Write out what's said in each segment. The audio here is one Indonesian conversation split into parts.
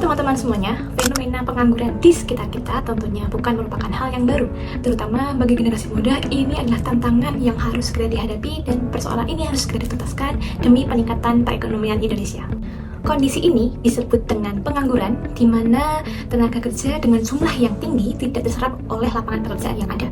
teman-teman semuanya, fenomena pengangguran di sekitar kita tentunya bukan merupakan hal yang baru. Terutama bagi generasi muda, ini adalah tantangan yang harus segera dihadapi dan persoalan ini harus segera dituntaskan demi peningkatan perekonomian Indonesia. Kondisi ini disebut dengan pengangguran, di mana tenaga kerja dengan jumlah yang tinggi tidak diserap oleh lapangan pekerjaan yang ada.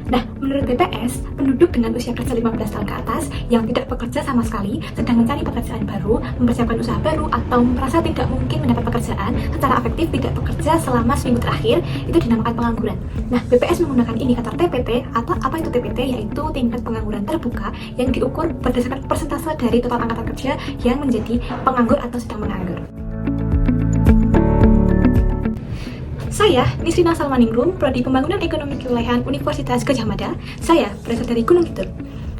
Nah, menurut BPS, penduduk dengan usia kerja 15 tahun ke atas yang tidak bekerja sama sekali sedang mencari pekerjaan baru, mempersiapkan usaha baru, atau merasa tidak mungkin mendapat pekerjaan secara efektif tidak bekerja selama seminggu terakhir, itu dinamakan pengangguran. Nah, BPS menggunakan indikator TPT, atau apa itu TPT, yaitu tingkat pengangguran terbuka yang diukur berdasarkan persentase dari total angkatan kerja yang menjadi penganggur atau sedang menganggur. Saya, Nisrina Salmaningrum, Prodi Pembangunan Ekonomi Kewilayahan Universitas Gadjah Mada. Saya berasal dari Gunung Kidul.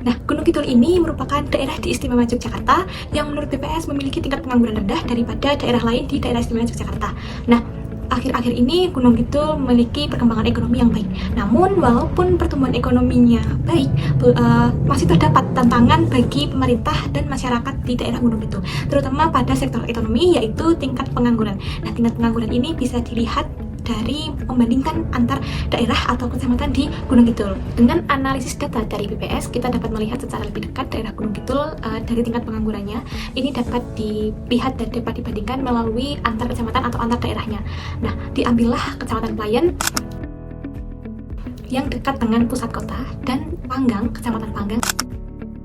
Nah, Gunung Kidul ini merupakan daerah di Istimewa Yogyakarta yang menurut BPS memiliki tingkat pengangguran rendah daripada daerah lain di daerah Istimewa Yogyakarta. Nah, akhir-akhir ini Gunung Kidul memiliki perkembangan ekonomi yang baik. Namun, walaupun pertumbuhan ekonominya baik, masih terdapat tantangan bagi pemerintah dan masyarakat di daerah Gunung Kidul, terutama pada sektor ekonomi, yaitu tingkat pengangguran. Nah, tingkat pengangguran ini bisa dilihat dari membandingkan antar daerah atau kecamatan di Gunung Kidul. Dengan analisis data dari BPS, kita dapat melihat secara lebih dekat daerah Gunung Kidul dari tingkat penganggurannya. Ini dapat dilihat dan dapat dibandingkan melalui antar kecamatan atau antar daerahnya. Nah, diambillah Kecamatan Pelayan yang dekat dengan pusat kota dan Panggang, Kecamatan Panggang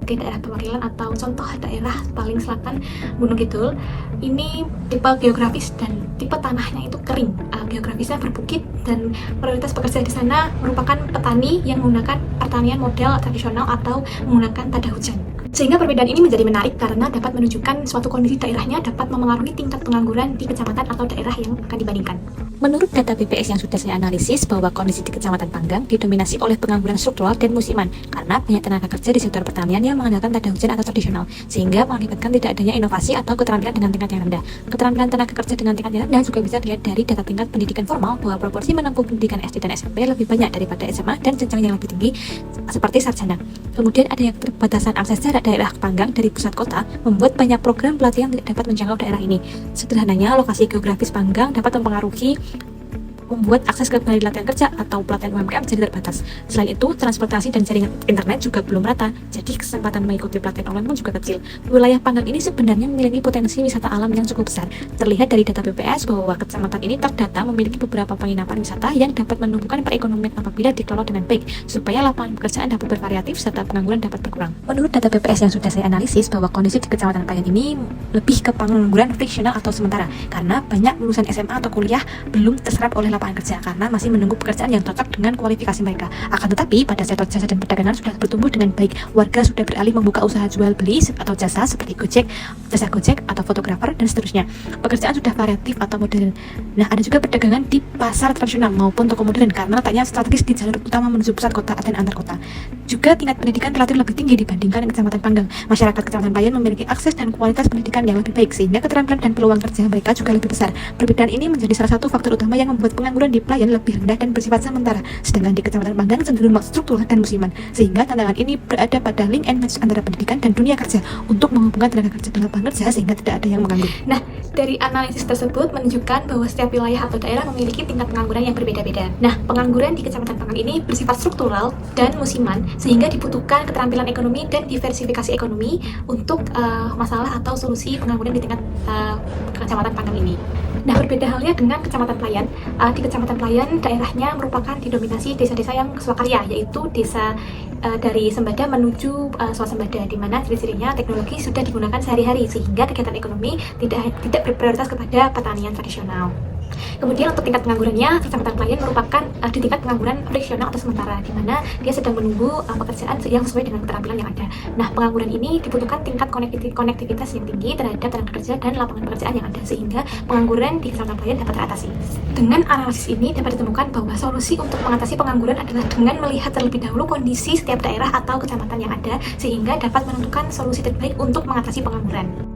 sebagai daerah perwakilan atau contoh daerah paling selatan Gunung Kidul. Ini tipe geografis dan tipe tanahnya itu kering, geografisnya berbukit, dan prioritas pekerja di sana merupakan petani yang menggunakan pertanian model tradisional atau menggunakan tada hujan. Sehingga perbedaan ini menjadi menarik karena dapat menunjukkan suatu kondisi daerahnya dapat memengaruhi tingkat pengangguran di kecamatan atau daerah yang akan dibandingkan. Menurut data BPS yang sudah saya analisis, bahwa kondisi di Kecamatan Panggang didominasi oleh pengangguran struktural dan musiman karena banyak tenaga kerja di sektor pertanian yang mengandalkan tada hujan atau tradisional, sehingga mengakibatkan tidak adanya inovasi atau keterampilan dengan tingkat yang rendah. Keterampilan tenaga kerja dengan tingkat yang rendah juga bisa dilihat dari data tingkat pendidikan formal, bahwa proporsi menempuh pendidikan SD dan SMP lebih banyak daripada SMA dan jenjang yang lebih tinggi seperti sarjana. Kemudian ada yang keterbatasan akses jarak daerah Panggang dari pusat kota, membuat banyak program pelatihan tidak dapat menjangkau daerah ini. Sederhananya, lokasi geografis Panggang dapat membuat akses ke pelatihan kerja atau pelatihan UMKM jadi terbatas. Selain itu, transportasi dan jaringan internet juga belum rata, jadi kesempatan mengikuti pelatihan online pun juga kecil. Wilayah Panggang ini sebenarnya memiliki potensi wisata alam yang cukup besar. Terlihat dari data BPS bahwa kecamatan ini terdata memiliki beberapa penginapan wisata yang dapat menumbuhkan perekonomian apabila dikelola dengan baik, supaya lapangan pekerjaan dapat bervariatif serta pengangguran dapat berkurang. Menurut data BPS yang sudah saya analisis, bahwa kondisi di Kecamatan Pelayan ini lebih ke pengangguran friksional atau sementara, karena banyak lulusan SMA atau kuliah belum terserap oleh lapangan kerja karena masih menunggu pekerjaan yang cocok dengan kualifikasi mereka. Akan tetapi pada sektor jasa dan perdagangan sudah bertumbuh dengan baik. Warga sudah beralih membuka usaha jual beli atau jasa seperti Gojek, jasa Gojek atau fotografer dan seterusnya. Pekerjaan sudah variatif atau modern. Nah, ada juga perdagangan di pasar tradisional maupun toko modern karena letaknya strategis di jalur utama menuju pusat kota dan antar kota. Juga tingkat pendidikan relatif lebih tinggi dibandingkan Kecamatan Panggang. Masyarakat Kecamatan Pelayan memiliki akses dan kualitas pendidikan yang lebih baik, sehingga keterampilan dan peluang kerja mereka juga lebih besar. Perbedaan ini menjadi salah satu faktor utama yang membuat pengangguran di Pelayan lebih rendah dan bersifat sementara, sedangkan di Kecamatan Panggang cenderung struktural dan musiman, sehingga tantangan ini berada pada link and match antara pendidikan dan dunia kerja untuk menghubungkan tenaga kerja dengan lapangan kerja sehingga tidak ada yang menganggur. Nah, dari analisis tersebut menunjukkan bahwa setiap wilayah atau daerah memiliki tingkat pengangguran yang berbeda-beda. Nah, pengangguran di Kecamatan Panggang ini bersifat struktural dan musiman, sehingga dibutuhkan keterampilan ekonomi dan diversifikasi ekonomi untuk masalah atau solusi pengangguran di tingkat Kecamatan Panggang ini. Nah, berbeda halnya dengan Kecamatan Pelayan. Di Kecamatan Pelayan, daerahnya merupakan didominasi desa-desa yang swakarya, yaitu desa dari Sembada menuju swasembada, di mana ciri-cirinya teknologi sudah digunakan sehari-hari, sehingga kegiatan ekonomi tidak berprioritas kepada pertanian tradisional. Kemudian untuk tingkat penganggurannya, Kecamatan Pelayan merupakan di tingkat pengangguran friksional atau sementara, di mana dia sedang menunggu pekerjaan yang sesuai dengan keterampilan yang ada. Nah, pengangguran ini dibutuhkan tingkat konektivitas yang tinggi terhadap tenaga kerja dan lapangan pekerjaan yang ada, sehingga pengangguran di Kecamatan Pelayan dapat teratasi. Dengan analisis ini dapat ditemukan bahwa solusi untuk mengatasi pengangguran adalah dengan melihat terlebih dahulu kondisi setiap daerah atau kecamatan yang ada, sehingga dapat menentukan solusi terbaik untuk mengatasi pengangguran.